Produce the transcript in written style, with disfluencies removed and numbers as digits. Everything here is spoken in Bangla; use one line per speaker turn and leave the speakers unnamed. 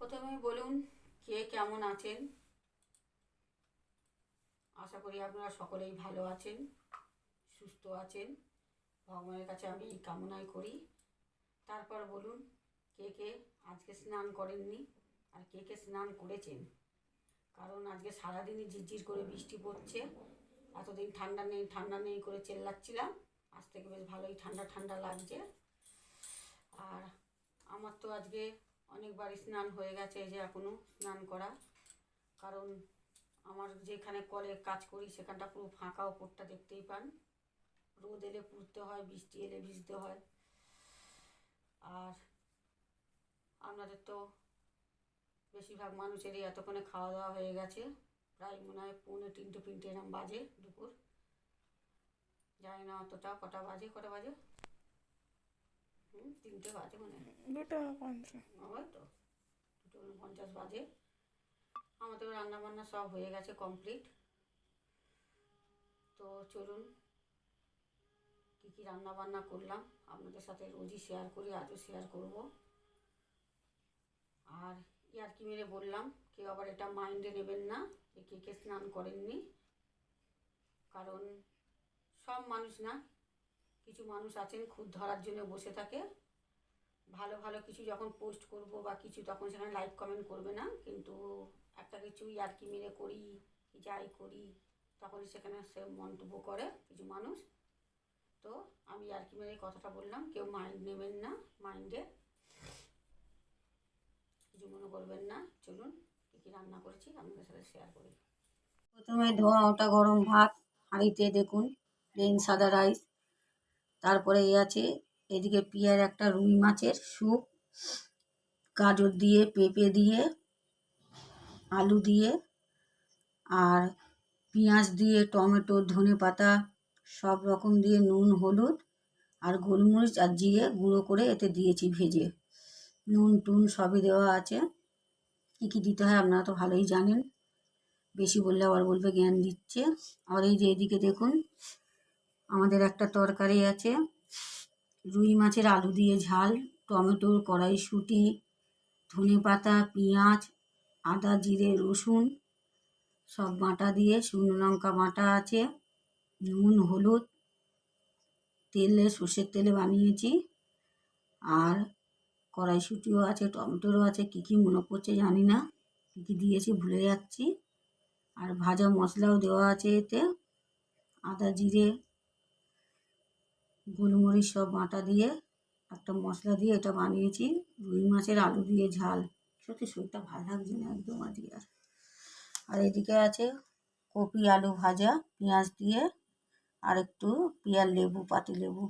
প্রথমে বলুন কে কেমন আছেন। আশা করি আপনারা সকলেই ভালো আছেন, সুস্থ আছেন। ভগবানের কাছে আমি এই কামনাই করি। তারপর বলুন কে কে আজকে স্নান করেননি আর কে কে স্নান করেছেন। কারণ আজকে সারাদিনই ঝিরঝির করে বৃষ্টি পড়ছে। এতদিন ঠান্ডা নেই ঠান্ডা নেই করে চেল্লাচ্ছিলাম, আজ থেকে বেশ ভালোই ঠান্ডা ঠান্ডা লাগছে। আর আমার তো আজকে অনেকবার স্নান হয়ে গেছে, এই যে এখনও স্নান করা। কারণ আমার যেখানে কলে কাজ করি সেখানটা পুরো ফাঁকা, ওপরটা দেখতেই পান। রোদ এলে পুড়তে হয়, বৃষ্টি এলে ভিজতে হয়। আর আপনাদের তো বেশিরভাগ মানুষেরই এতক্ষণে খাওয়া দাওয়া হয়ে গেছে। প্রায় মনে হয় 2:45 এরম বাজে দুপুর, জানি না অতটা কটা বাজে। 3টে বাজে মনে হয়, 2:50 বাজে। আমাদের রান্না বান্না সব হয়ে গেছে, কমপ্লিট। তো চলুন কী কী রান্না বান্না করলাম আপনাদের সাথে রোজই শেয়ার করি, আজও শেয়ার করব। আর ইয়ার্কি মেরে বললাম, কেউ আবার এটা মাইন্ডে নেবেন না যে কে কে স্নান করেননি। কারণ সব মানুষ না, কিছু মানুষ আছেন খুদ ধরার জন্য বসে থাকে। ভালো ভালো কিছু যখন পোস্ট করব বা কিছু, তখন সেখানে লাইক কমেন্ট করবে না, কিন্তু একটা কিছু ইয়ার্কি মেরে করি যাই করি তখন সেখানে সে মন্তব্য করে কিছু মানুষ। তো আমি ইয়ার্কি মেরে কথাটা বললাম, কেউ মাইন্ড নেবেন না, মাইন্ডে কিছু মনে করবেন না। চলুন কী কী রান্না করেছি আপনাদের সাথে শেয়ার করি। প্রথমে ধোয়া ওটা গরম ভাত হাঁড়িতে, দেখুন প্লেন সাদা রাইস। তারপরে আছে এদিকে পিয়ার একটা রুই মাছের স্যুপ, গাজর দিয়ে, পেঁপে দিয়ে, আলু দিয়ে, আর পেঁয়াজ দিয়ে, টমেটো, ধনেপাতা সব রকম দিয়ে, নুন, হলুদ আর গোলমরিচ আর জিরে গুঁড়ো করে এতে দিয়েছি ভেজে। নুন টুন সবই দেওয়া আছে। কী কী দিতে হয় আপনারা তো ভালোই জানেন, বেশি বললে আবার বলবে জ্ঞান দিচ্ছে। আর এই যে এদিকে দেখুন আমাদের একটা তরকারি আছে, রুই মাছের আলু দিয়ে ঝাল, টমেটোর কড়াইশুঁটি, ধনেপাতা, পেঁয়াজ, আদা, জিরে, রসুন সব বাটা দিয়ে, শুকনো লঙ্কা বাটা আছে, নুন, হলুদ, তেলে, সর্ষের তেলে বানিয়েছি। আর কড়াইশুঁটিও আছে, টমেটোরও আছে, কী কী মনে পড়ছে জানি না, কী কী দিয়েছি ভুলে যাচ্ছি। আর ভাজা মশলাও দেওয়া আছে এতে, আদা, জিরে, গোলমরিচ সব বাটা দিয়ে একটা মশলা দিয়ে এটা বানিয়েছি। রুই মাছের আলু দিয়ে ঝাল। সত্যি শরীরটা ভালো লাগছে না একদম আজকে। আর এদিকে আছে কপি আলু ভাজা পেঁয়াজ দিয়ে, আর একটু পেঁয়াজ লেবু, পাতি লেবু